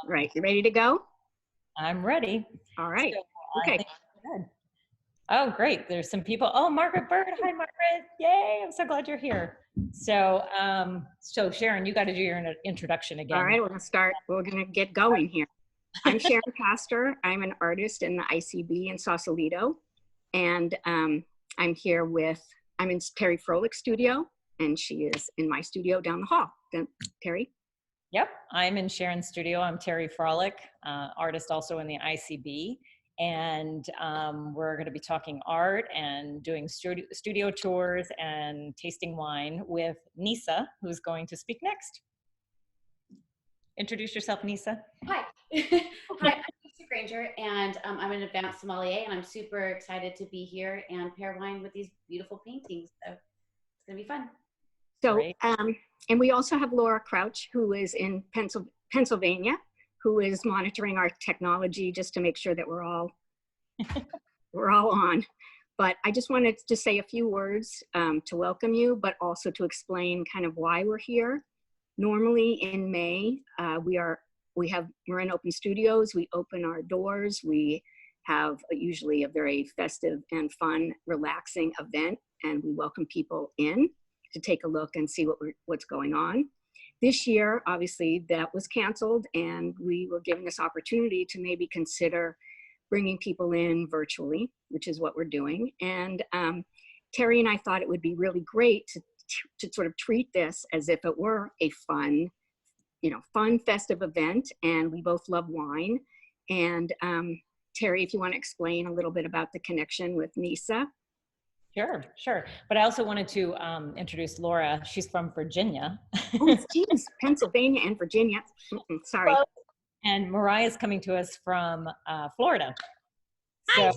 Right, you ready to go? I'm ready. All right. So I Okay. think we're good. Oh, great. There's some people. Oh, Margaret Bird. Hi, Margaret. Yay. I'm so glad you're here. So Sharon, you got to do your introduction All again. right, we're gonna start. We're gonna get going here. I'm Sharon Pastor. I'm an artist in the ICB in Sausalito, and I'm here I'm in Terri Froelich studio, and she is in my studio down the hall. Then, Terri? Yep. I'm in Sharon's studio. I'm Terri Froelich, artist also in the ICB. And we're going to be talking art and doing studio tours and tasting wine with Niesa, who's going to speak next. Introduce yourself, Niesa. Hi. Hi, I'm Niesa Granger, and I'm an advanced sommelier, and I'm super excited to be here and pair wine with these beautiful paintings. So it's going to be fun. So, and we also have Laura Crouch, who is in Pennsylvania, who is monitoring our technology just to make sure that we're all on. But I just wanted to say a few words to welcome you, but also to explain kind of why we're here. Normally in May, we have Marin Open Studios. We open our doors. We have usually a very festive and fun, relaxing event, and we welcome people in to take a look and see what's going on. This year, obviously, that was canceled, and we were given this opportunity to maybe consider bringing people in virtually, which is what we're doing. And Terri and I thought it would be really great to sort of treat this as if it were a fun, festive event. And we both love wine. And Terri, if you want to explain a little bit about the connection with Niesa. Sure. But I also wanted to introduce Laura. She's from Virginia. Oh, geez, Pennsylvania and Virginia. Sorry. Well, and Mariah's coming to us from Florida. So, Nice.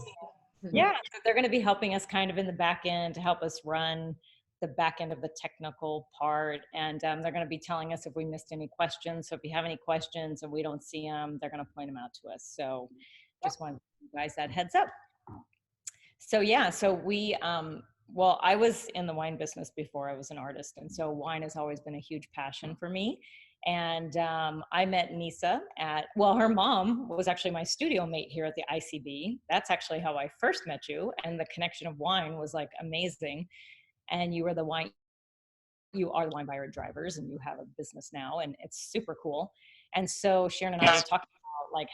yeah, so they're going to be helping us kind of in the back end to help us run the back end of the technical part. And they're going to be telling us if we missed any questions. So if you have any questions and we don't see them, they're going to point them out to us. So just wanted to give you guys that heads up. So yeah, so we, well, I was in the wine business before I was an artist. And so wine has always been a huge passion for me. And I met Niesa her mom was actually my studio mate here at the ICB. That's actually how I first met you. And the connection of wine was like amazing. And you are the wine buyer at Drivers, and you have a business now, and it's super cool. And so Sharon and I were talking about like,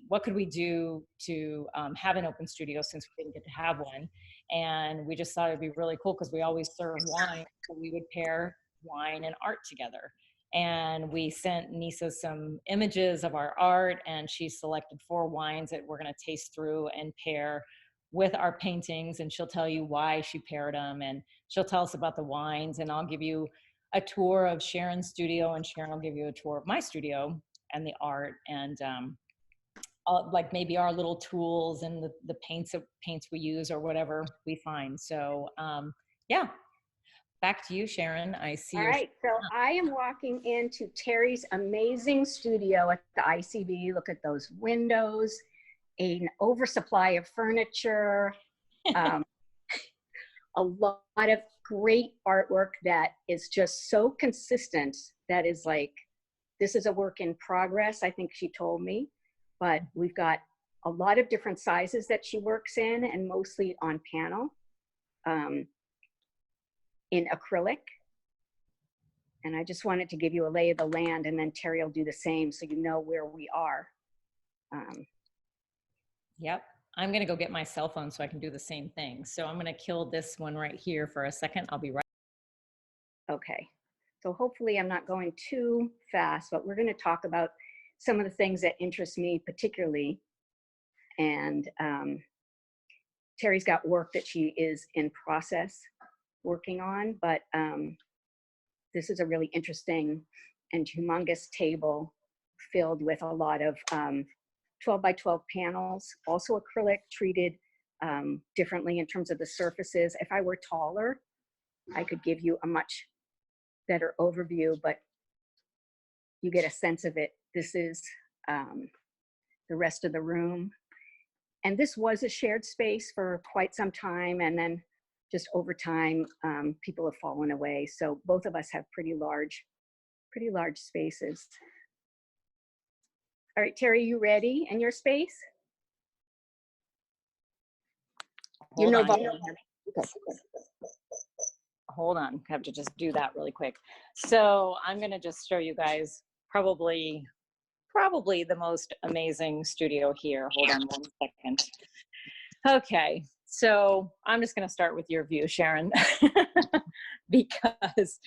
what could we do to have an open studio since we didn't get to have one. And we just thought it'd be really cool because we always serve wine. So we would pair wine and art together. And we sent Niesa some images of our art, and she selected 4 wines that we're going to taste through and pair with our paintings, and she'll tell you why she paired them, and she'll tell us about the wines, and I'll give you a tour of Sharon's studio, and Sharon will give you a tour of my studio and the art, and like maybe our little tools and the paints we use or whatever we find. So yeah. Back to you, Sharon. I see. All right, so I am walking into Terri's amazing studio at the ICB. Look at those windows, an oversupply of furniture, a lot of great artwork that is just so consistent. That is like, this is a work in progress, I think she told me, but we've got a lot of different sizes that she works in, and mostly on panel, in acrylic. And I just wanted to give you a lay of the land, and then Terri will do the same so you know where we are. Yep. I'm going to go get my cell phone so I can do the same thing. So I'm going to kill this one right here for a second. I'll be right. Okay. So hopefully I'm not going too fast, but we're going to talk about some of the things that interest me particularly. And Terri's got work that she is in process working on, but this is a really interesting and humongous table filled with a lot of 12 by 12 panels, also acrylic, treated differently in terms of the surfaces. If I were taller, I could give you a much better overview, but you get a sense of it. This is the rest of the room. And this was a shared space for quite some time, and then just over time, people have fallen away. So both of us have pretty large spaces. All right, Terri, you ready in your space? Hold on. Okay. Hold on, I have to just do that really quick. So I'm gonna just show you guys probably the most amazing studio here. Hold on 1 second. Okay, so I'm just gonna start with your view, Sharon, because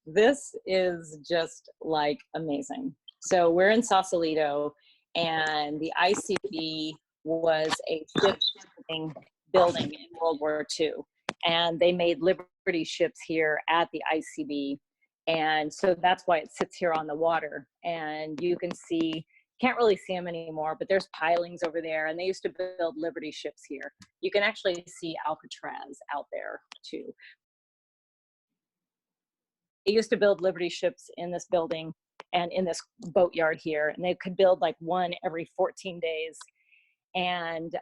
this is just like amazing. So we're in Sausalito, and the ICB was a shipbuilding building in World War II. And they made Liberty ships here at the ICB. And so that's why it sits here on the water. And you can see, can't really see them anymore, but there's pilings over there. And they used to build Liberty ships here. You can actually see Alcatraz out there too. They used to build Liberty ships in this building and in this boatyard here. And they could build like one every 14 days. And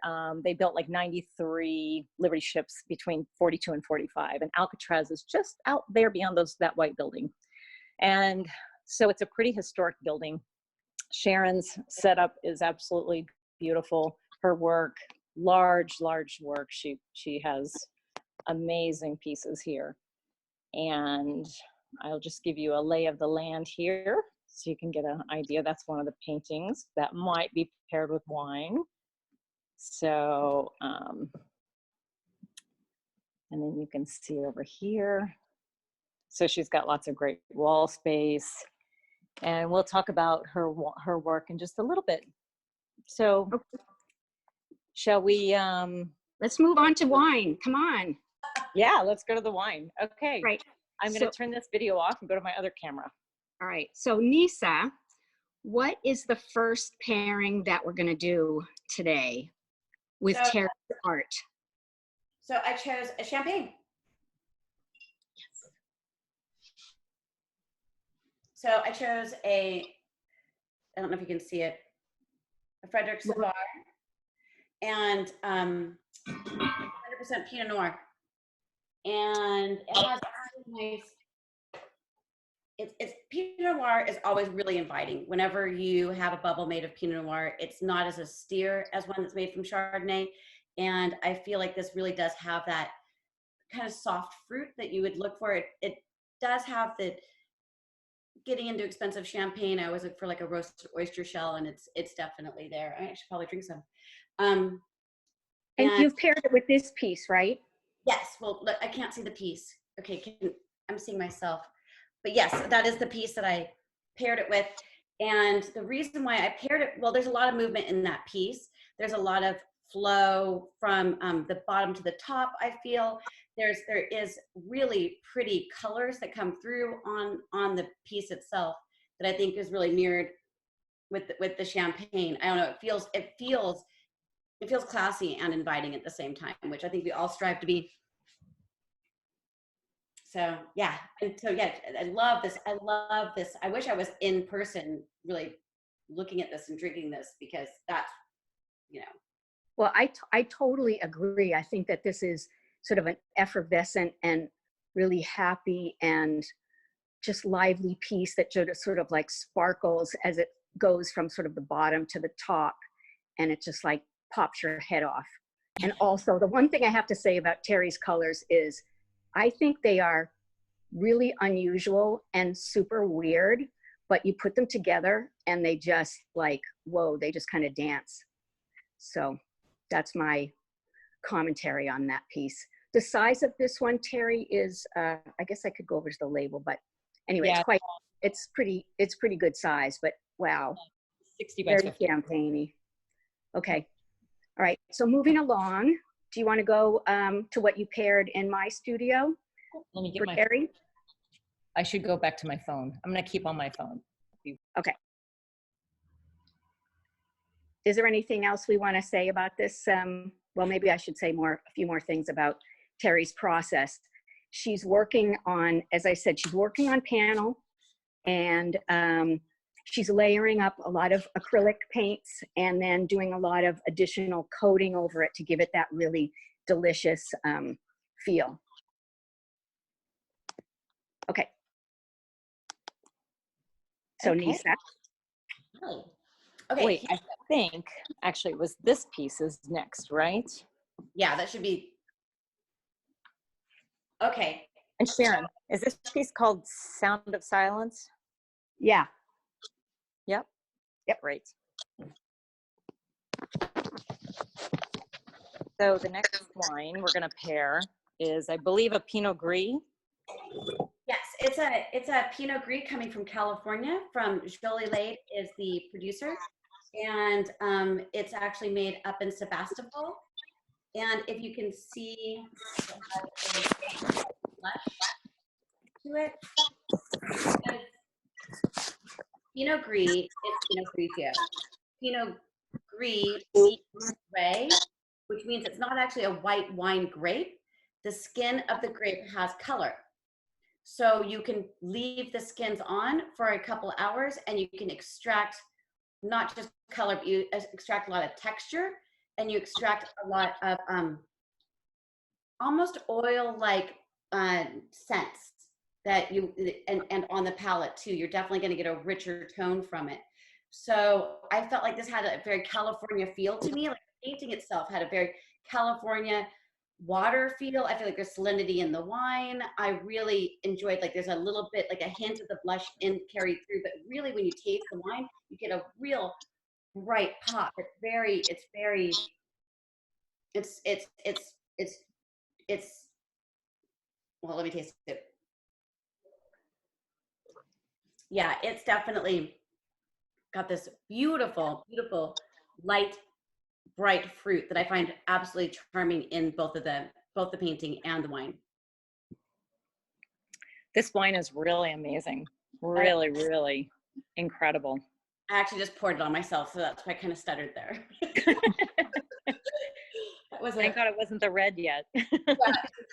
they built like 93 Liberty ships between 42 and 45. And Alcatraz is just out there beyond that white building. And so it's a pretty historic building. Sharon's setup is absolutely beautiful. Her work, large work. She has amazing pieces here. And I'll just give you a lay of the land here so you can get an idea. That's one of the paintings that might be paired with wine. So, and then you can see over here. So she's got lots of great wall space, and we'll talk about her work in just a little bit. So, shall we? Let's move on to wine. Come on. Yeah, let's go to the wine. Okay. Right. I'm going to turn this video off and go to my other camera. All right. So, Niesa, what is the first pairing that we're going to do today with Terri's art? So I chose a champagne. Yes. So I chose I don't know if you can see it, a Frederick Savoir, and 100% Pinot Noir. And it has really nice, it's Pinot Noir is always really inviting. Whenever you have a bubble made of Pinot Noir, it's not as austere as one that's made from Chardonnay. And I feel like this really does have that kind of soft fruit that you would look for. It does have the, getting into expensive champagne, I always look for like a roasted oyster shell, and it's definitely there. I should probably drink some. And you've paired it with this piece, right? Yes. Well, look, I can't see the piece. Okay, I'm seeing myself. But yes, that is the piece that I paired it with. And the reason why I paired it, well, there's a lot of movement in that piece. There's a lot of flow from the bottom to the top, I feel. There is really pretty colors that come through on the piece itself that I think is really mirrored with the champagne. I don't know, it feels classy and inviting at the same time, which I think we all strive to be. So yeah, and so yeah, I love this. I wish I was in person really looking at this and drinking this, because that's, you know. Well, I totally agree. I think that this is sort of an effervescent and really happy and just lively piece that sort of like sparkles as it goes from sort of the bottom to the top, and it just like pops your head off. And also, the one thing I have to say about Terri's colors is I think they are really unusual and super weird, but you put them together and they just like, whoa, they just kind of dance. So that's my commentary on that piece. The size of this one, Terri, is, I guess I could go over to the label, but anyway, yeah. It's pretty good size, but wow. 60 by 50. Very champagne-y. Okay. All right. So moving along, do you want to go to what you paired in my studio? Let me get my Terri? I should go back to my phone. I'm going to keep on my phone. Okay. Is there anything else we want to say about this? Well, maybe I should say a few more things about Terri's process. She's working on, as I said, she's working on panel, and she's layering up a lot of acrylic paints and then doing a lot of additional coating over it to give it that really delicious feel. Okay. So okay. Niesa. Hi. Okay. Wait, I think actually it was this piece is next, right? Yeah, that should be. Okay. And Sharon, is this piece called Sound of Silence? Yeah. Yep. Yep. Great. So the next wine we're going to pair is, I believe, a Pinot Gris. Yes, it's a Pinot Gris coming from California. From Jolie Lade is the producer, and it's actually made up in Sebastopol. And if you can see, it has a flesh to it. Pinot Gris is Pinot Grigio. Pinot Gris means gray, which means it's not actually a white wine grape. The skin of the grape has color. So you can leave the skins on for a couple hours and you can extract not just color, but you extract a lot of texture and you extract a lot of almost oil-like scents that you, and on the palate too. You're definitely gonna get a richer tone from it. So I felt like this had a very California feel to me. Like the painting itself had a very California water feel. I feel like there's salinity in the wine. I really enjoyed, like there's a little bit, like a hint of the blush in carried through, but really when you taste the wine, you get a real bright pop. It's well, let me taste it. Yeah, it's definitely got this beautiful, beautiful, light, bright fruit that I find absolutely charming in both the painting and the wine. This wine is really amazing. Really, really incredible. I actually just poured it on myself, so that's why I kind of stuttered there. That was Thank God it wasn't the red yet. Yeah,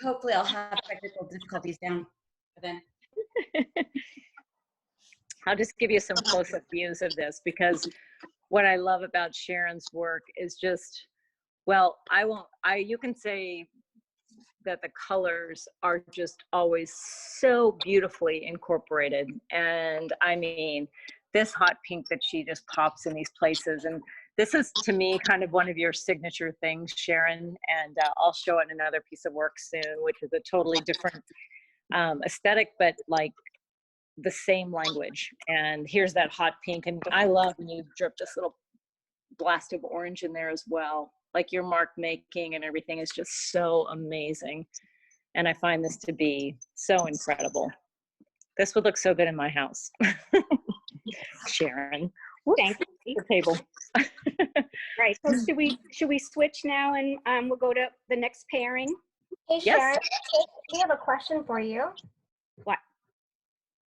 hopefully I'll have technical difficulties down then. I'll just give you some close-up views of this, because what I love about Sharon's work is just, well, you can say that the colors are just always so beautifully incorporated. And I mean, this hot pink that she just pops in these places, and this is to me kind of one of your signature things, Sharon, and I'll show it in another piece of work soon, which is a totally different aesthetic, but like the same language. And here's that hot pink, and I love when you drip this little blast of orange in there as well. Like your mark making and everything is just so amazing. And I find this to be so incredible. This would look so good in my house. Sharon. Thank you. The table. Right. So should we switch now and we'll go to the next pairing? Hey Yes. Sharon, we have a question for you. What?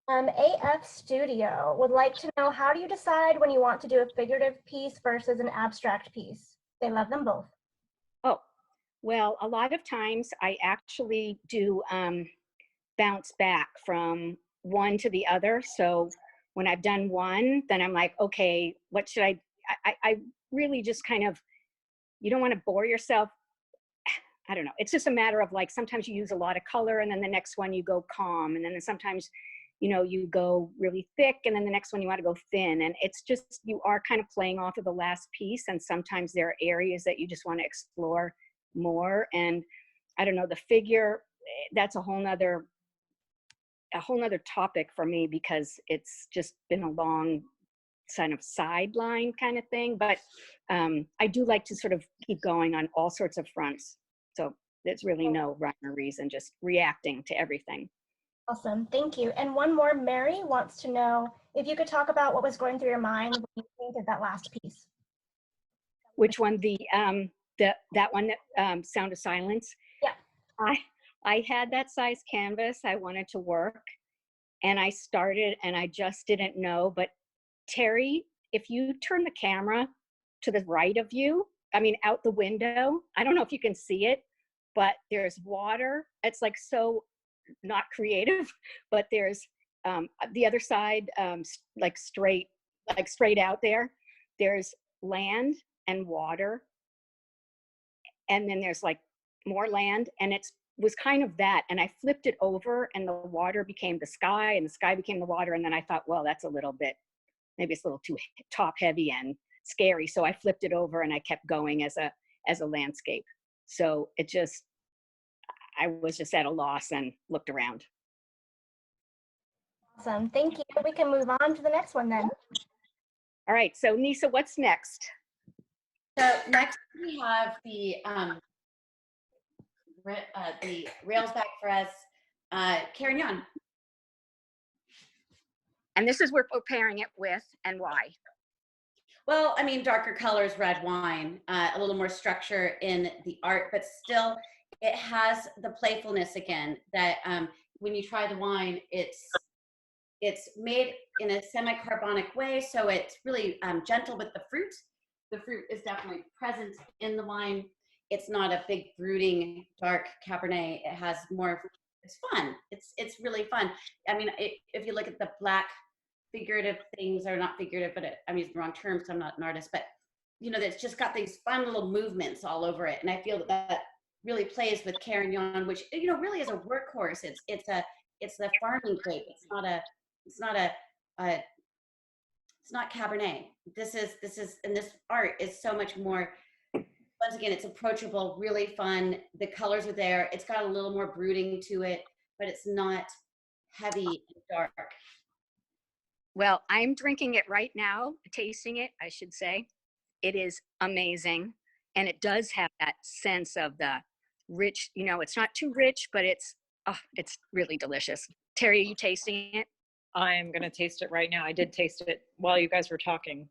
AF Studio would like to know, how do you decide when you want to do a figurative piece versus an abstract piece? They love them both. Oh, well, a lot of times I actually do bounce back from one to the other. So when I've done one, then I'm like, okay, what should I really just kind of, you don't want to bore yourself. I don't know. It's just a matter of like, sometimes you use a lot of color and then the next one you go calm. And then sometimes, you know, you go really thick and then the next one you want to go thin. And it's just, you are kind of playing off of the last piece. And sometimes there are areas that you just want to explore more. And I don't know, the figure, that's a whole nother topic for me, because it's just been a long kind of sideline kind of thing. But I do like to sort of keep going on all sorts of fronts. So there's really no rhyme or reason, just reacting to everything. Awesome, thank you. And one more, Mary wants to know if you could talk about what was going through your mind when you painted that last piece. Which one? That one, that Sound of Silence? Yeah. I had that size canvas I wanted to work, and I started and I just didn't know. But Terri, if you turn the camera to the right of you, I mean, out the window, I don't know if you can see it, but there's water. It's like so not creative, but there's the other side, like straight out there, there's land and water. And then there's like more land, and it was kind of that. And I flipped it over and the water became the sky and the sky became the water. And then I thought, well, that's a little bit, maybe it's a little too top heavy and scary. So I flipped it over and I kept going as a landscape. So I was just at a loss and looked around. Awesome. Thank you. We can move on to the next one then. All right. So Niesa, what's next? So next we have the rails bag for us, Karen Yon. And this is what we're pairing it with and why. Well, I mean, darker colors, red wine, a little more structure in the art, but still it has the playfulness again that when you try the wine, it's made in a semi-carbonic way. So it's really gentle with the fruit. The fruit is definitely present in the wine. It's not a big brooding dark Cabernet. It has more, it's fun. It's really fun. I mean, if you look at the black figurative things, or not figurative, but I'm using the wrong term, so I'm not an artist, but you know, it's just got these fun little movements all over it. And I feel that really plays with Carignan, which, you know, really is a workhorse. It's the farming grape. It's not Cabernet. This is, and this art is so much more, once again, it's approachable, really fun. The colors are there. It's got a little more brooding to it, but it's not heavy and dark. Well, I'm drinking it right now, tasting it, I should say. It is amazing. And it does have that sense of the rich, you know, it's not too rich, but it's really delicious. Terri, are you tasting it? I'm going to taste it right now. I did taste it while you guys were talking.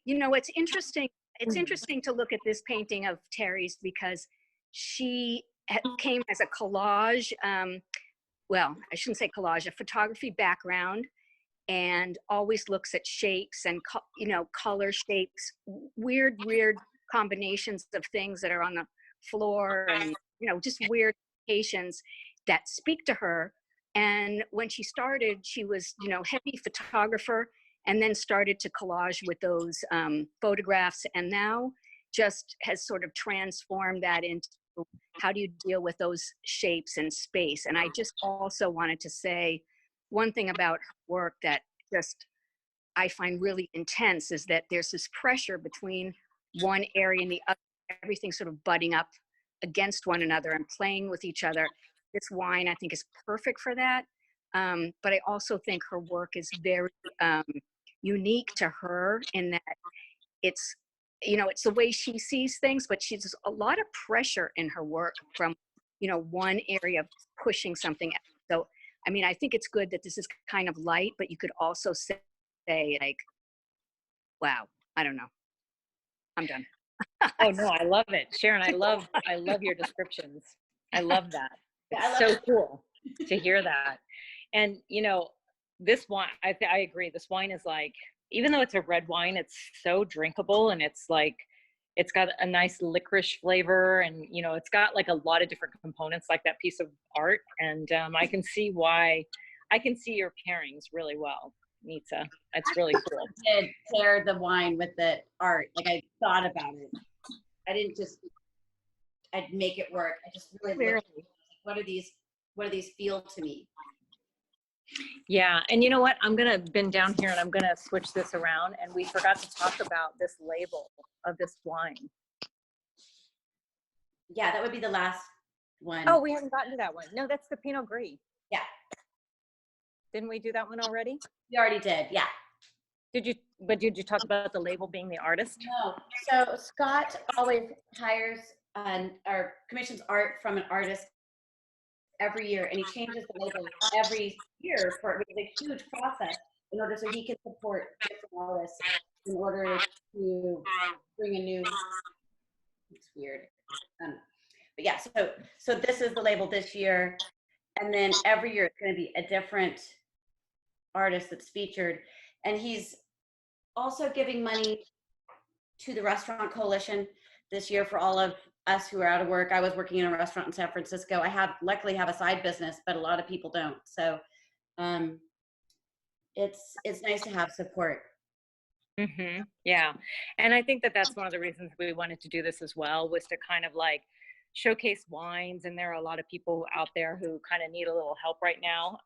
You know, it's interesting. It's interesting to look at this painting of Terri's because she came as a collage. Well, I shouldn't say collage, a photography background, and always looks at shapes and, you know, color shapes, weird combinations of things that are on the floor and, you know, just weird locations that speak to her. And when she started, she was, you know, heavy photographer, and then started to collage with those photographs, and now just has sort of transformed that into how do you deal with those shapes and space. And I just also wanted to say one thing about her work that just I find really intense is that there's this pressure between one area and the other, everything sort of butting up against one another and playing with each other. This wine, I think, is perfect for that. But I also think her work is very unique to her in that it's, you know, it's the way she sees things, but she's a lot of pressure in her work from, you know, one area pushing something. So, I mean, I think it's good that this is kind of light, but you could also say like, wow, I don't know. I'm done. Oh no, I love it. Sharon, I love your descriptions. I love that. It's so cool to hear that. And you know, this wine, I agree. This wine is like, even though it's a red wine, it's so drinkable, and it's like, it's got a nice licorice flavor, and you know, it's got like a lot of different components, like that piece of art. And I can see your pairings really well, Niesa. It's really cool. I did pair the wine with the art. Like, I thought about it. I didn't just, I'd make it work. I just really looked at what do these feel to me? Yeah, and you know what? I'm gonna bend down here and I'm gonna switch this around. And we forgot to talk about this label of this wine. Yeah, that would be the last one. Oh, we haven't gotten to that one. No, that's the Pinot Gris. Yeah. Didn't we do that one already? We already did, yeah. Did you talk about the label being the artist? No. So Scott always hires or commissions art from an artist every year, and he changes the label every year for a huge process in order so he can support different artists in order to bring a new, it's weird. But yeah, so this is the label this year, and then every year it's going to be a different artist that's featured. And he's also giving money to the Restaurant Coalition this year for all of us who are out of work. I was working in a restaurant in San Francisco. I luckily have a side business, but a lot of people don't. So it's nice to have support. Mm-hmm. Yeah. And I think that that's one of the reasons we wanted to do this as well, was to kind of like showcase wines. And there are a lot of people out there who kind of need a little help right now.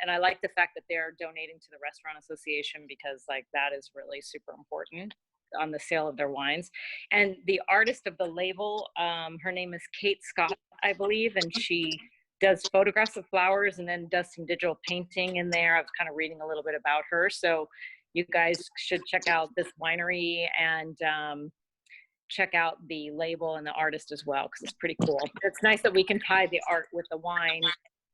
And I like the fact that they're donating to the Restaurant Association, because like that is really super important. on the sale of their wines. And the artist of the label, her name is Kate Scott, I believe, and she does photographs of flowers and then does some digital painting in there. I was kind of reading a little bit about her. So you guys should check out this winery and check out the label and the artist as well, because it's pretty cool. It's nice that we can tie the art with the wine.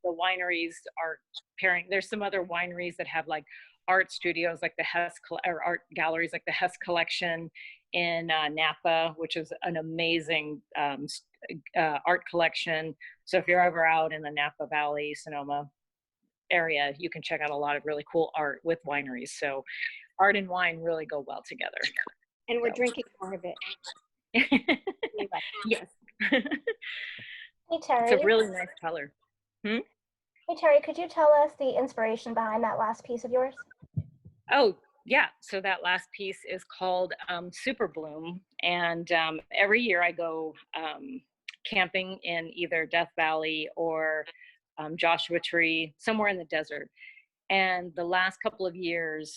The wineries are pairing. There's some other wineries that have like art studios, like the Hess, or art galleries, like the Hess Collection in Napa, which is an amazing art collection. So if you're ever out in the Napa Valley, Sonoma area, you can check out a lot of really cool art with wineries. So art and wine really go well together. And we're drinking more of it. Yes. Hey, Terri. It's a really nice color. Hey, Terri, could you tell us the inspiration behind that last piece of yours? Oh, yeah. So that last piece is called Super Bloom. And every year I go camping in either Death Valley or Joshua Tree, somewhere in the desert. And the last couple of years,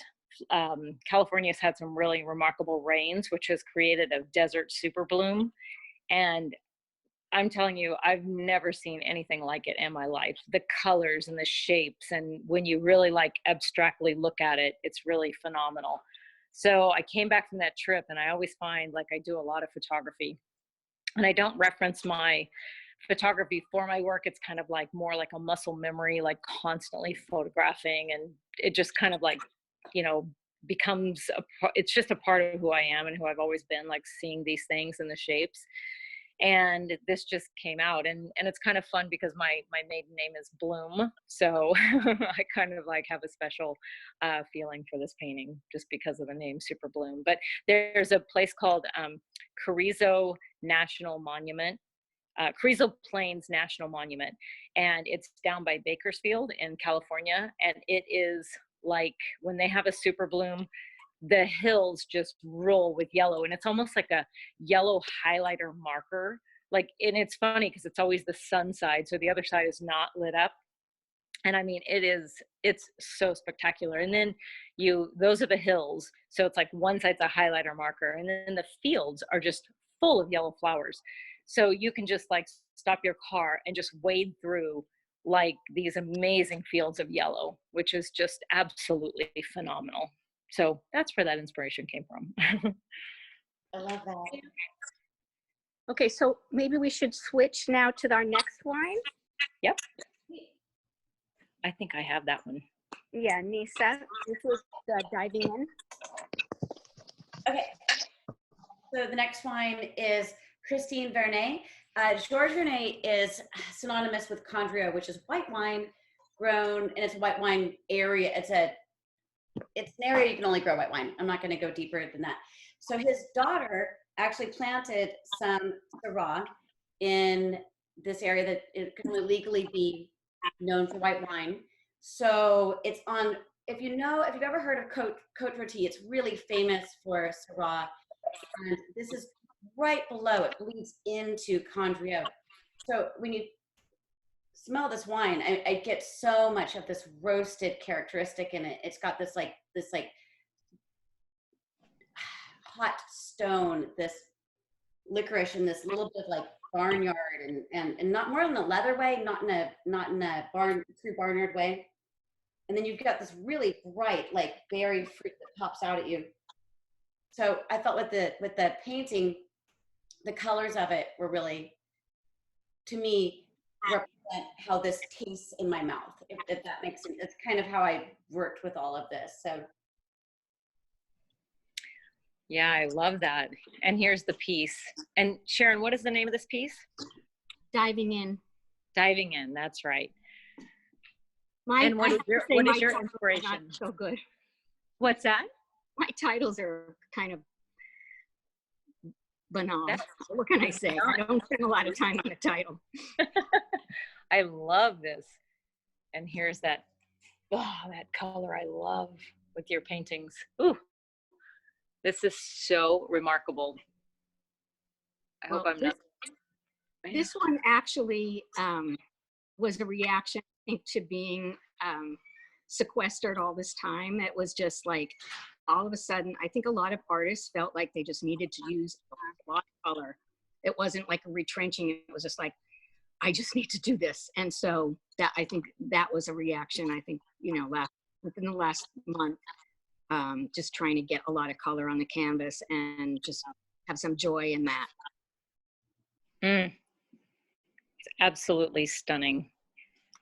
California's had some really remarkable rains, which has created a desert super bloom. And I'm telling you, I've never seen anything like it in my life. The colors and the shapes, and when you really like abstractly look at it, it's really phenomenal. So I came back from that trip, and I always find, like, I do a lot of photography, and I don't reference my photography for my work. It's kind of like more like a muscle memory, like constantly photographing, and it just kind of like, you know, becomes it's just a part of who I am and who I've always been, like seeing these things and the shapes. And this just came out, and it's kind of fun because my maiden name is Bloom, so I kind of like have a special feeling for this painting just because of the name Super Bloom. But there's a place called Carrizo National Monument, Carrizo Plains National Monument, and it's down by Bakersfield in California. And it is like when they have a super bloom, the hills just roll with yellow, and it's almost like a yellow highlighter marker. Like, and it's funny because it's always the sun side, so the other side is not lit up. And I mean, it's so spectacular. And then those are the hills, so it's like one side's a highlighter marker, and then the fields are just full of yellow flowers. So you can just like stop your car and just wade through like these amazing fields of yellow, which is just absolutely phenomenal. So that's where that inspiration came from. I love that. Okay, so maybe we should switch now to our next wine. Yep. I think I have that one. Yeah, Niesa, this was diving in. Okay, so the next wine is Christine Vernet. Georges Vernet is synonymous with Condrieu, which is white wine grown, and it's a white wine area. It's an area you can only grow white wine. I'm not going to go deeper than that. So his daughter actually planted some Syrah in this area that it can only legally be known for white wine. So it's on, if you've ever heard of Côte Rôtie, it's really famous for Syrah. And this is right below, it bleeds into Condrieu. So when you smell this wine, I get so much of this roasted characteristic in it. It's got this hot stone, this licorice, and this little bit of like barnyard, and not more in the leather way, not in a true barnyard way. And then you've got this really bright like berry fruit that pops out at you. So I felt with the painting, the colors of it were really, to me, represent how this tastes in my mouth, if that makes sense. It's kind of how I worked with all of this. So yeah, I love that. And here's the piece. And Sharon, what is the name of this piece? Diving in. Diving in, that's right. And what is your inspiration? Not so good. What's that? My titles are kind of banal. So what can I say? I don't spend a lot of time on a title. I love this. And here's that color I love with your paintings. Ooh, this is so remarkable. I hope I'm not. This one actually was a reaction to being sequestered all this time. It was just like all of a sudden, I think a lot of artists felt like they just needed to use a lot of color. It wasn't like a retrenching. It was just like, I just need to do this. And so that, I think that was a reaction, I think, you know, within the last month, just trying to get a lot of color on the canvas and just have some joy in that. It's absolutely stunning.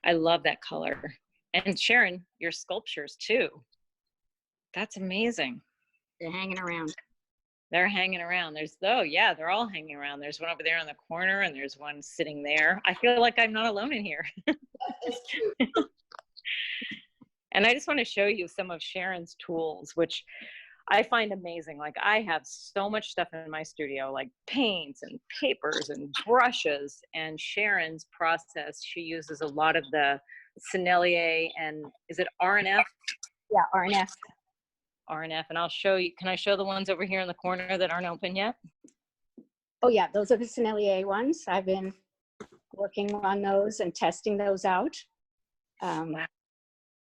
I love that color. And Sharon, your sculptures too. That's amazing. They're hanging around. They're hanging around. Yeah, they're all hanging around. There's one over there in the corner and there's one sitting there. I feel like I'm not alone in here. It's cute. And I just want to show you some of Sharon's tools, which I find amazing. Like, I have so much stuff in my studio, like paints and papers and brushes. And Sharon's process, she uses a lot of the Sommelier and is it RNF? Yeah, RNF. RNF. And I'll show you, can I show the ones over here in the corner that aren't open yet? Oh yeah, those are the Sommelier ones. I've been working on those and testing those out.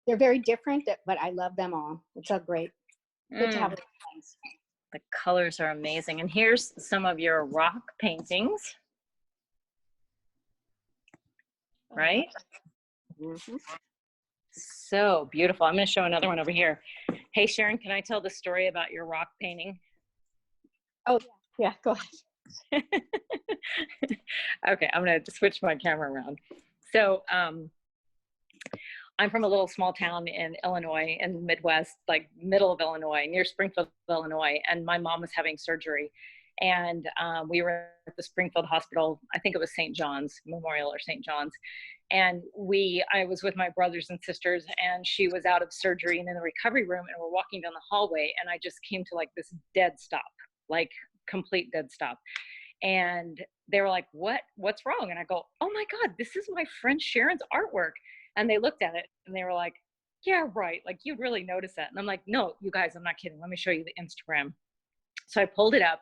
They're very different, but I love them all. It's all great. Good to have things. The colors are amazing. And here's some of your rock paintings. Right? Mm-hmm. So beautiful. I'm going to show another one over here. Hey, Sharon, can I tell the story about your rock painting? Oh, yeah, go ahead. Okay, I'm going to switch my camera around. So I'm from a little small town in Illinois, in the Midwest, like middle of Illinois, near Springfield, Illinois, and my mom was having surgery. And we were at the Springfield Hospital, I think it was St. John's Memorial or St. John's. And I was with my brothers and sisters, and she was out of surgery and in the recovery room, and we're walking down the hallway, and I just came to like this dead stop, like complete dead stop. And they were like, what's wrong? And I go, oh my God, this is my friend Sharon's artwork. And they looked at it and they were like, yeah, right. Like, you'd really notice that. And I'm like, no, you guys, I'm not kidding. Let me show you the Instagram. So I pulled it up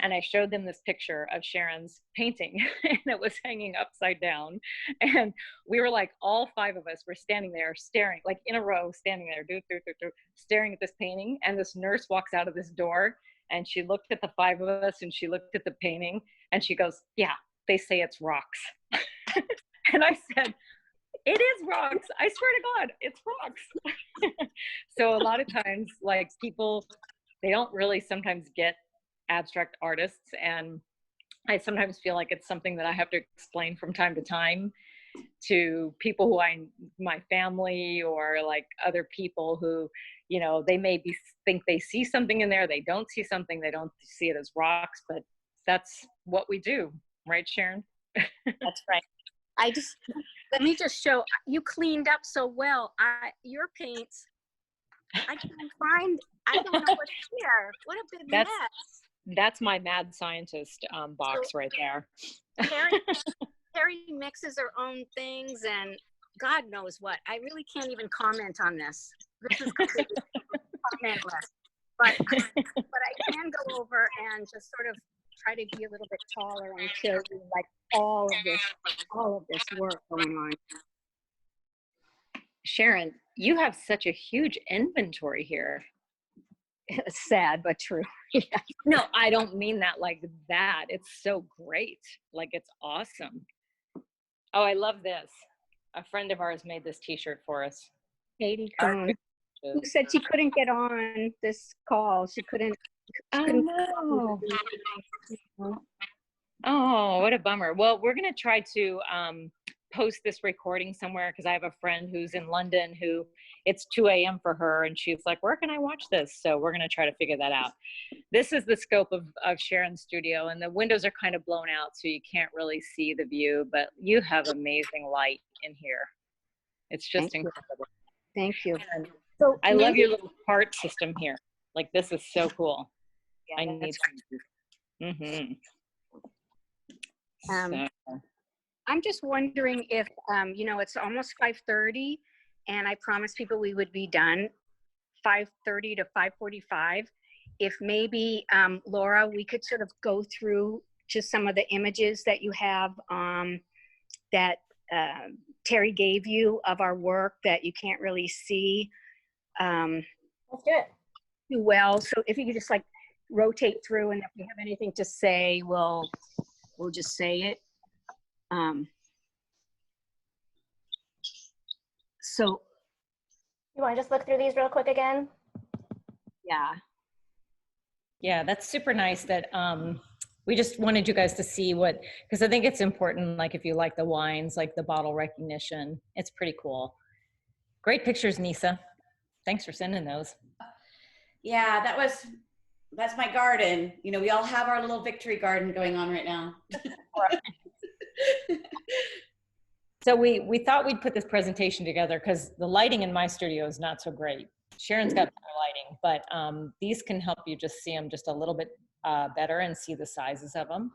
and I showed them this picture of Sharon's painting, and it was hanging upside down. And we were like, all 5 of us were standing there staring, like in a row, standing there, staring at this painting. And this nurse walks out of this door and she looked at the 5 of us and she looked at the painting and she goes, yeah, they say it's rocks. And I said, it is rocks. I swear to God, it's rocks. So a lot of times, like, people, they don't really sometimes get abstract artists. And I sometimes feel like it's something that I have to explain from time to time to people who my family or like other people who, you know, they maybe think they see something in there. They don't see something. They don't see it as rocks, but that's what we do. Right, Sharon? That's right. Let me just show, you cleaned up so well. Your paints, I can't find, I don't know what's here. What a big mess. That's my mad scientist box right there. Terri mixes her own things and God knows what. I really can't even comment on this. This is completely commentless. But I can go over and just sort of try to be a little bit taller and show you like all of this work going on. Sharon, you have such a huge inventory here. It's sad, but true. Yeah. No, I don't mean that like that. It's so great. Like, it's awesome. Oh, I love this. A friend of ours made this t-shirt for us. Katie Cohn, who said she couldn't get on this call. She couldn't. Oh, no. Oh, what a bummer. Well, we're going to try to post this recording somewhere, because I have a friend who's in London who it's 2 a.m. for her, and she's like, where can I watch this? So we're going to try to figure that out. This is the scope of Sharon's studio, and the windows are kind of blown out, so you can't really see the view, but you have amazing light in here. It's just incredible. Thank you. And so I love your little part system here. Like, this is so cool. Yeah, I need some. Mm-hmm. I'm just wondering if, you know, it's almost 5:30, and I promised people we would be done 5:30 to 5:45. If maybe, Laura, we could sort of go through just some of the images that you have that Terri gave you of our work that you can't really see. Let's do it. do well. So if you could just like rotate through, and if we have anything to say, we'll just say it. So You want to just look through these real quick again? yeah. Yeah, that's super nice that we just wanted you guys to see what, because I think it's important, like if you like the wines, like the bottle recognition, it's pretty cool. Great pictures, Niesa. Thanks for sending those. Yeah, that's my garden. You know, we all have our little victory garden going on right now. So we thought we'd put this presentation together because the lighting in my studio is not so great. Sharon's got better lighting, but these can help you just see them just a little bit better and see the sizes of them.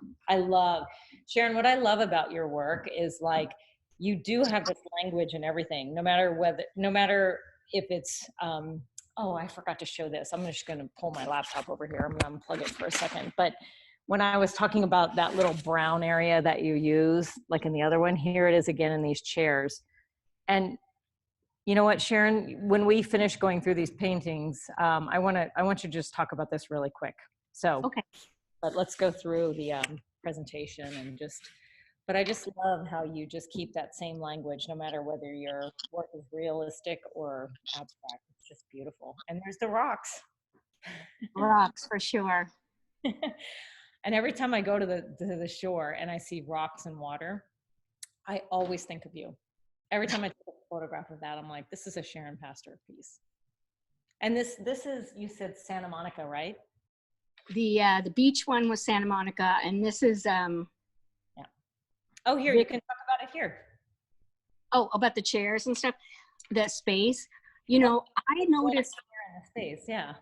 Sharon, what I love about your work is like, you do have this language and everything, no matter if it's, oh, I forgot to show this. I'm just gonna pull my laptop over here. I'm gonna unplug it for a second. But when I was talking about that little brown area that you use, like in the other one, here it is again in these chairs. And you know what, Sharon, when we finish going through these paintings, I want you to just talk about this really quick. So, Okay. But let's go through the presentation but I just love how you just keep that same language, no matter whether your work is realistic or abstract. It's just beautiful. And there's the rocks. Rocks for sure. And every time I go to the shore and I see rocks and water, I always think of you. Every time I take a photograph of that, I'm like, this is a Sharon Pastor piece. And this is, you said Santa Monica, right? The beach one was Santa Monica, and this is Oh, here, you can talk about it here. Oh, about the chairs and stuff, the space. You know, I noticed in the space, yeah,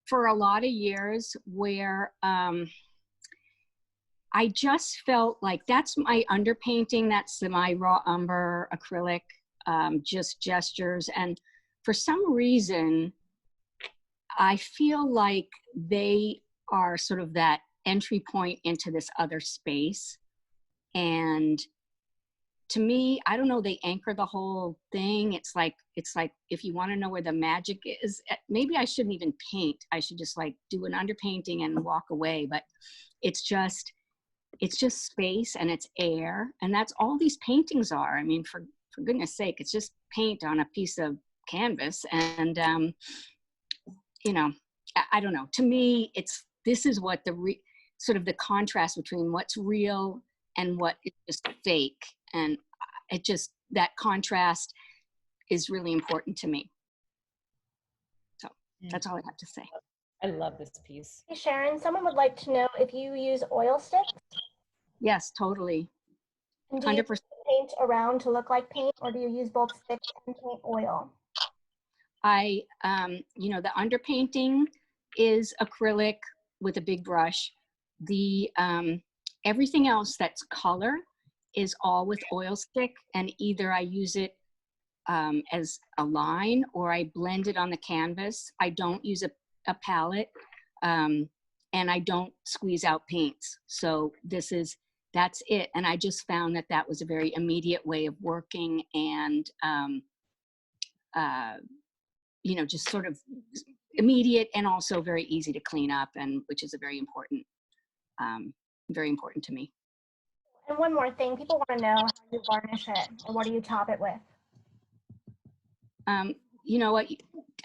for a lot of years where I just felt like that's my underpainting, that's my raw umber acrylic, just gestures. And for some reason, I feel like they are sort of that entry point into this other space. And to me, I don't know, they anchor the whole thing. It's like if you want to know where the magic is, maybe I shouldn't even paint. I should just like do an underpainting and walk away. But it's just space and it's air, and that's all these paintings are. I mean, for goodness sake, it's just paint on a piece of canvas. And you know, I don't know. To me, this is what sort of the contrast between what's real and what is just fake. And that contrast is really important to me. So that's all I have to say. I love this piece. Hey, Sharon, someone would like to know if you use oil sticks. Yes, totally. And do you 100%. paint around to look like paint, or do you use both sticks and paint oil? You know, the underpainting is acrylic with a big brush. The everything else that's color is all with oil stick, and either I use it as a line or I blend it on the canvas. I don't use a palette, and I don't squeeze out paints. So that's it. And I just found that was a very immediate way of working, and you know, just sort of immediate and also very easy to clean up, and which is a very important to me. And one more thing, people want to know how you varnish it, or what do you top it with? You know what?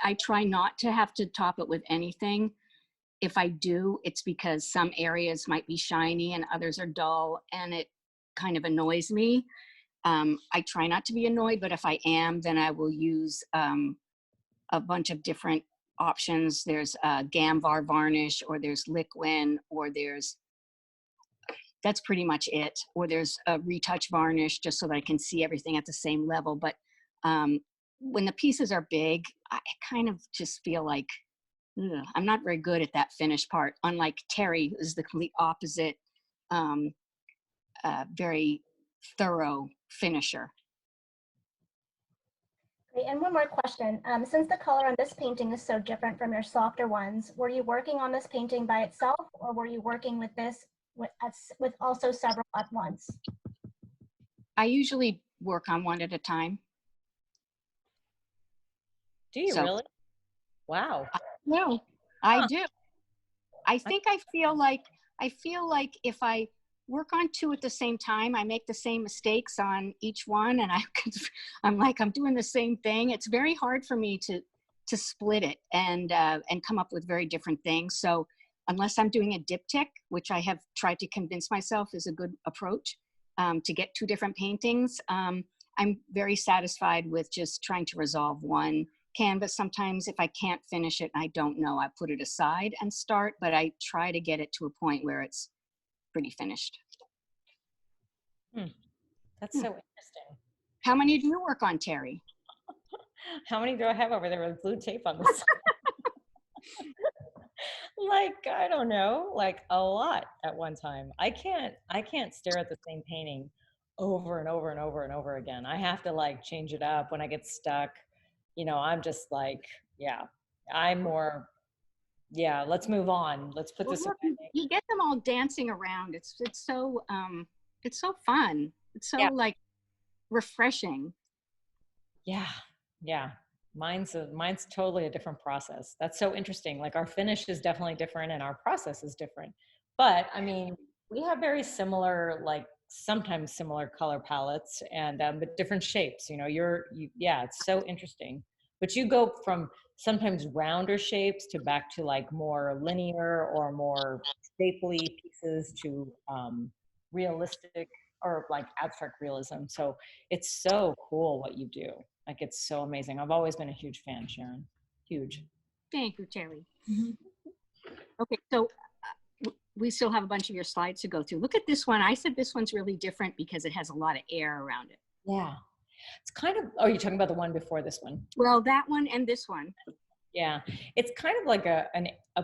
I try not to have to top it with anything. If I do, it's because some areas might be shiny and others are dull, and it kind of annoys me. I try not to be annoyed, but if I am, then I will use a bunch of different options. There's Gamvar varnish, or there's Liquin, or that's pretty much it. Or there's a retouch varnish, just so that I can see everything at the same level. But when the pieces are big, I kind of just feel like, ugh, I'm not very good at that finished part. Unlike Terri, who's the complete opposite, very thorough finisher. Okay, and one more question. Since the color on this painting is so different from your softer ones, were you working on this painting by itself, or were you working with this with also several at once? I usually work on one at a time. Do you really? Wow. No. I do. I think I feel like if I work on two at the same time, I make the same mistakes on each one, and I'm like I'm doing the same thing. It's very hard for me to split it and come up with very different things. So unless I'm doing a diptych, which I have tried to convince myself is a good approach to get two different paintings, I'm very satisfied with just trying to resolve one canvas. Sometimes if I can't finish it and I don't know, I put it aside and start, but I try to get it to a point where it's pretty finished. That's so interesting. How many do you work on, Terri? How many do I have over there with blue tape on this? Like, I don't know, like a lot at one time. I can't stare at the same painting over and over and over and over again. I have to like change it up when I get stuck. You know, I'm just like, yeah, I'm more, yeah, let's move on. Let's put this away. You get them all dancing around. It's so fun. It's so like refreshing. Yeah. Yeah. Mine's totally a different process. That's so interesting. Like our finish is definitely different and our process is different. But I mean, we have very similar, like sometimes similar color palettes and but different shapes. You know, yeah, it's so interesting. But you go from sometimes rounder shapes to back to like more linear or more shapely pieces to realistic or like abstract realism. So it's so cool what you do. Like, it's so amazing. I've always been a huge fan, Sharon. Huge. Thank you, Terri. Okay, so we still have a bunch of your slides to go through. Look at this one. I said this one's really different because it has a lot of air around it. Yeah. It's kind of, oh, you're talking about the one before this one? Well, that one and this one. Yeah. It's kind of like a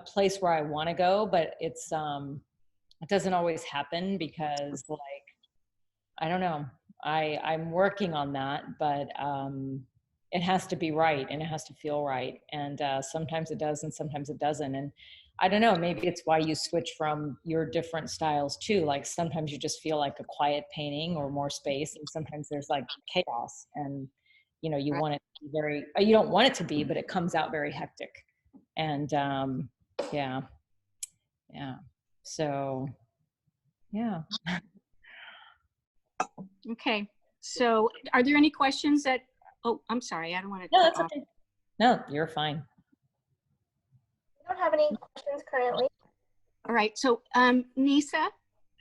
place where I want to go, but it's, it doesn't always happen because like, I don't know. I'm working on that, but it has to be right and it has to feel right. And sometimes it does and sometimes it doesn't. And I don't know, maybe it's why you switch from your different styles too. Like sometimes you just feel like a quiet painting or more space, and sometimes there's like chaos and, you know, you want it to be very, you don't want it to be, but it comes out very hectic. And yeah. So, yeah. Okay, so are there any questions that, oh, I'm sorry, I don't want to. No, that's okay. No, you're fine. We don't have any questions currently. All right, so Niesa,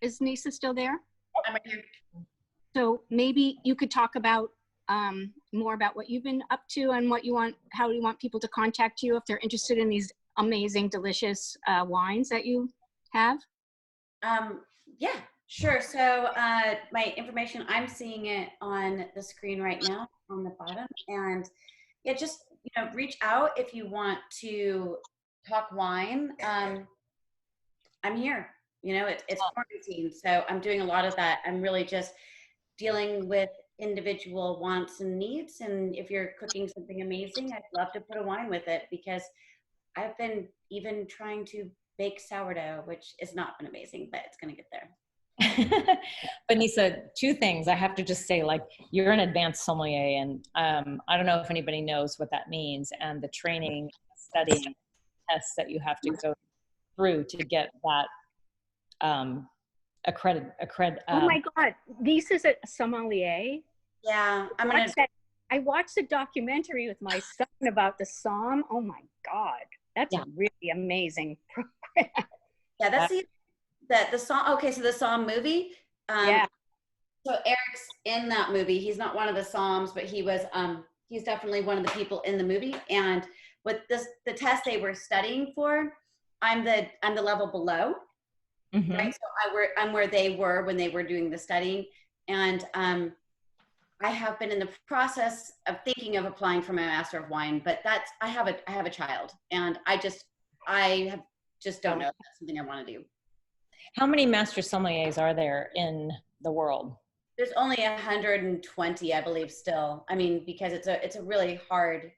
is Niesa still there? I'm right here. So maybe you could talk about more about what you've been up to and what you want, how you want people to contact you if they're interested in these amazing, delicious wines that you have. Yeah, sure. So my information, I'm seeing it on the screen right now on the bottom. And yeah, just, you know, reach out if you want to talk wine. I'm here. You know, it's quarantine, so I'm doing a lot of that. I'm really just dealing with individual wants and needs. And if you're cooking something amazing, I'd love to put a wine with it, because I've been even trying to bake sourdough, which has not been amazing, but it's going to get there. But Niesa, two things I have to just say, like, you're an advanced sommelier, and I don't know if anybody knows what that means, and the training, studying, tests that you have to go through to get that oh my God, this is a sommelier. Yeah, I watched a documentary with my son about the Somm. Oh my God, that's a really amazing program. Yeah, that's the Somm. Okay, so the Somm movie. Yeah. So Eric's in that movie. He's not one of the Somms, but he was. He's definitely one of the people in the movie. And with the test they were studying for, I'm the level below. Mm-hmm. Right. So I'm where they were when they were doing the studying, and I have been in the process of thinking of applying for my Master of Wine, but I have a child, and I just don't know if that's something I want to do. How many master sommeliers are there in the world? There's only 120, I believe, still. I mean, because it's a really hard.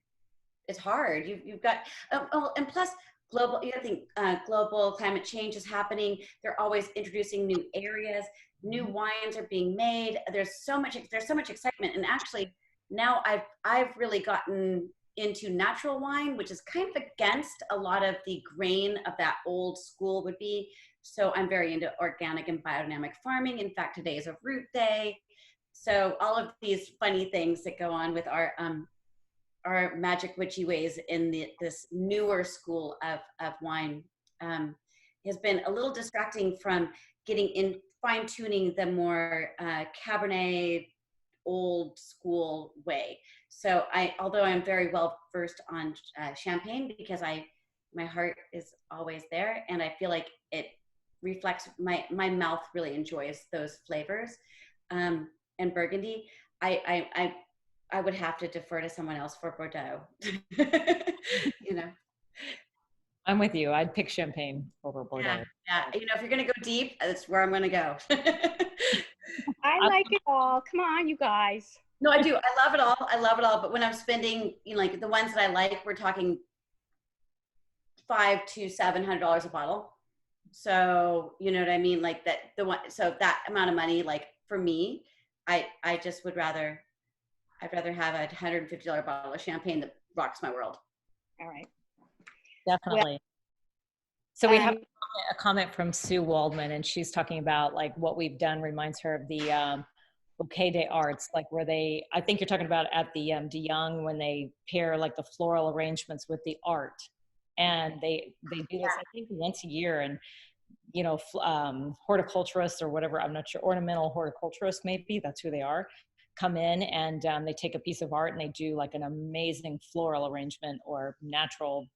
It's hard. You've got and plus. Global, you think global climate change is happening. They're always introducing new areas, new wines are being made. There's so much excitement, and actually now I've really gotten into natural wine, which is kind of against a lot of the grain of that old school would be. So I'm very into organic and biodynamic farming. In fact, today is a root day. So all of these funny things that go on with our magic witchy ways in this newer school of wine has been a little distracting from getting in fine tuning the more Cabernet old school way. So although I'm very well versed on champagne, because my heart is always there, and I feel like it reflects my mouth really enjoys those flavors. And Burgundy, I would have to defer to someone else for Bordeaux. You know. I'm with you. I'd pick champagne over Bordeaux. Yeah. You know, if you're gonna go deep, that's where I'm gonna go. I like it all. Come on, you guys. No, I do. I love it all. I love it all. But when I'm spending, you know, like the ones that I like, we're talking $500 to $700 a bottle. So you know what I mean? Like that, so that amount of money, like for me, I just would rather, I'd rather have a $150 bottle of champagne that rocks my world. All right. Definitely. Well, so we have a comment from Sue Waldman, and she's talking about like what we've done reminds her of the Bouquet des Arts, like where they, I think you're talking about at the De Young, when they pair like the floral arrangements with the art. And they do this, I think, once a year. And, you know, horticulturists or whatever, I'm not sure, ornamental horticulturists, maybe that's who they are, come in and they take a piece of art and they do like an amazing floral arrangement or natural,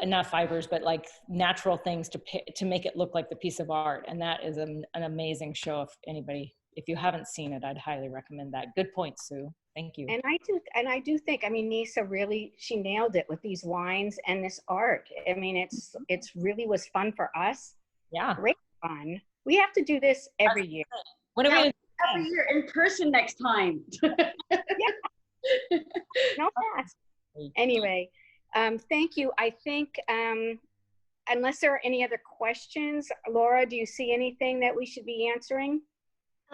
not fibers, but like natural things to make it look like the piece of art. And that is an amazing show. If you haven't seen it, I'd highly recommend that. Good point, Sue. Thank you. And I do think, I mean, Niesa really, she nailed it with these wines and this art. I mean, it's really was fun for us. Yeah. Great fun. We have to do this every year. What are we every year in person next time? Yeah. No pass. Anyway, thank you. I think, unless there are any other questions, Laura, do you see anything that we should be answering?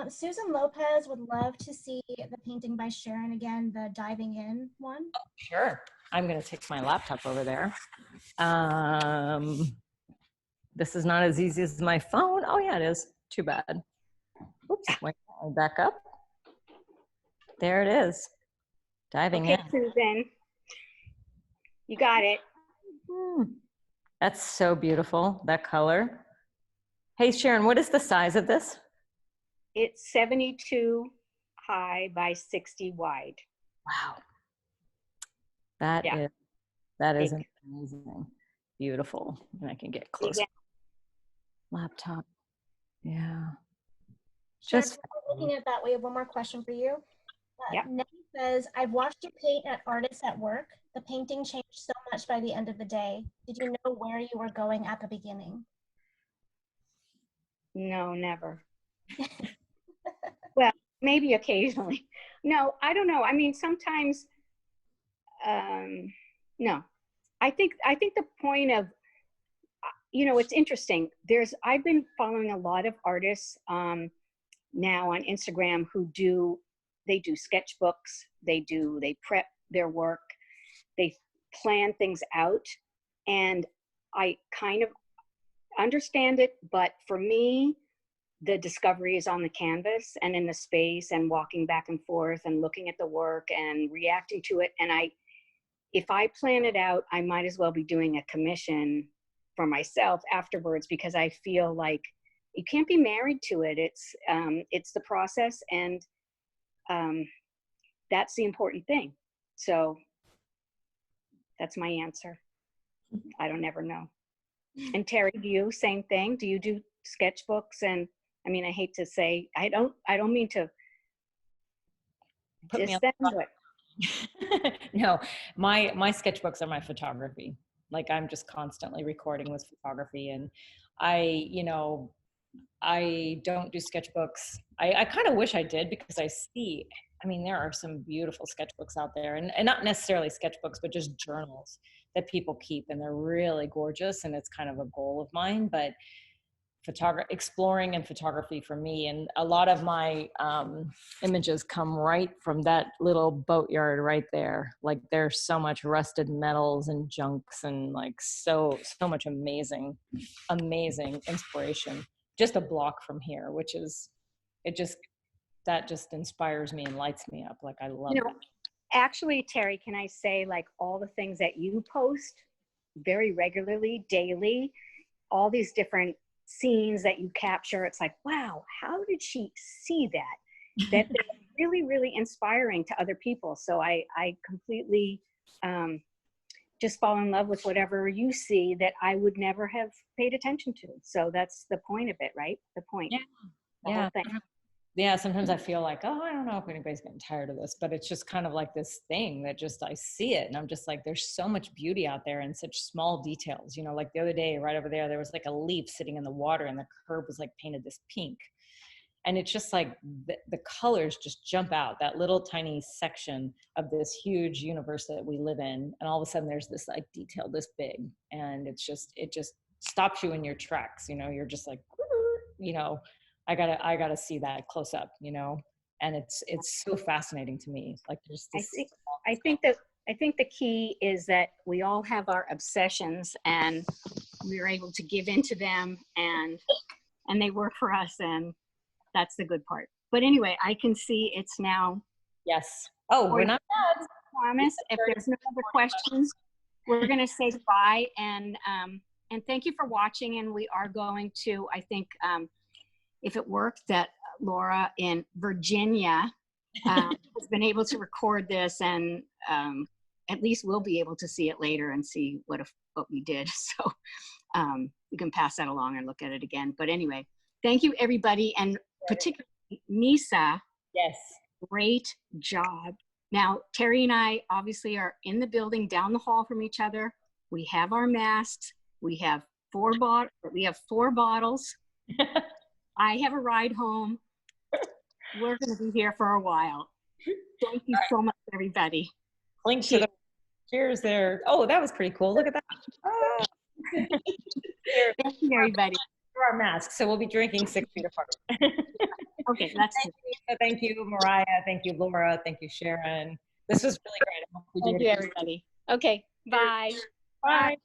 Susan Lopez would love to see the painting by Sharon again, the diving in one. Sure. I'm going to take my laptop over there. This is not as easy as my phone. Oh yeah, it is. Too bad. Oops, wait, back up. There it is. Diving in. Susan, you got it. That's so beautiful, that color. Hey, Sharon, what is the size of this? It's 72 high by 60 wide. Wow. That is amazing. Beautiful. And I can get close. Yeah. Laptop. Yeah. Sharon, Just looking at that, we have one more question for you. Yeah. Nettie says, I've watched you paint at Artists at Work. The painting changed so much by the end of the day. Did you know where you were going at the beginning? No, never. Well, maybe occasionally. No, I don't know. I mean, sometimes, no. I think the point of, you know, it's interesting. I've been following a lot of artists now on Instagram who do sketchbooks. They prep their work. They plan things out. And I kind of understand it, but for me, the discovery is on the canvas and in the space and walking back and forth and looking at the work and reacting to it. And if I plan it out, I might as well be doing a commission for myself afterwards, because I feel like you can't be married to it. It's the process, and that's the important thing. So that's my answer. I don't ever know. And Terri, do you, same thing? Do you do sketchbooks? And I mean, I hate to say, I don't mean to diss them, but no, my sketchbooks are my photography. Like I'm just constantly recording with photography, and I don't do sketchbooks. I kind of wish I did, because I mean, there are some beautiful sketchbooks out there, and not necessarily sketchbooks, but just journals that people keep, and they're really gorgeous, and it's kind of a goal of mine. But exploring and photography for me. And a lot of my images come right from that little boatyard right there. Like there's so much rusted metals and junks and like so much amazing inspiration. Just a block from here, which is, that just inspires me and lights me up. Like I love it. Actually, Terri, can I say, like, all the things that you post very regularly, daily, all these different scenes that you capture, it's like, wow, how did she see that? That they're really, really inspiring to other people. So I completely just fall in love with whatever you see that I would never have paid attention to. So that's the point of it, right? The point. Yeah. The whole thing. Yeah, sometimes I feel like, oh, I don't know if anybody's getting tired of this, but it's just kind of like this thing that just, I see it and I'm just like, there's so much beauty out there in such small details. You know, like the other day, right over there was like a leaf sitting in the water and the curb was like painted this pink. And it's just like the colors just jump out, that little tiny section of this huge universe that we live in. And all of a sudden there's this like detail this big, and it just stops you in your tracks. You know, you're just like, you know, I gotta see that close up, you know, and it's so fascinating to me. Like there's this. I think the key is that we all have our obsessions and we're able to give into them and they work for us, and that's the good part. But anyway, I can see it's now. Yes. Oh, we're not done. Promise. If there's no other questions, we're going to say goodbye and thank you for watching. And we are going to, I think, if it works, that Laura in Virginia has been able to record this, and at least we'll be able to see it later and see what we did. So you can pass that along and look at it again. But anyway, thank you, everybody, and particularly Niesa. Yes. Great job. Now, Terri and I obviously are in the building down the hall from each other. We have our masks. We have four bottles. I have a ride home. We're going to be here for a while. Thank you so much, everybody. Link to the cheers there. Oh, that was pretty cool. Look at that. Oh. Thank you, everybody. For our masks, so we'll be drinking 6 feet apart. Okay, that's it. Thank you, Mariah. Thank you, Laura. Thank you, Sharon. This was really great. Thank you, everybody. Okay, bye. Bye.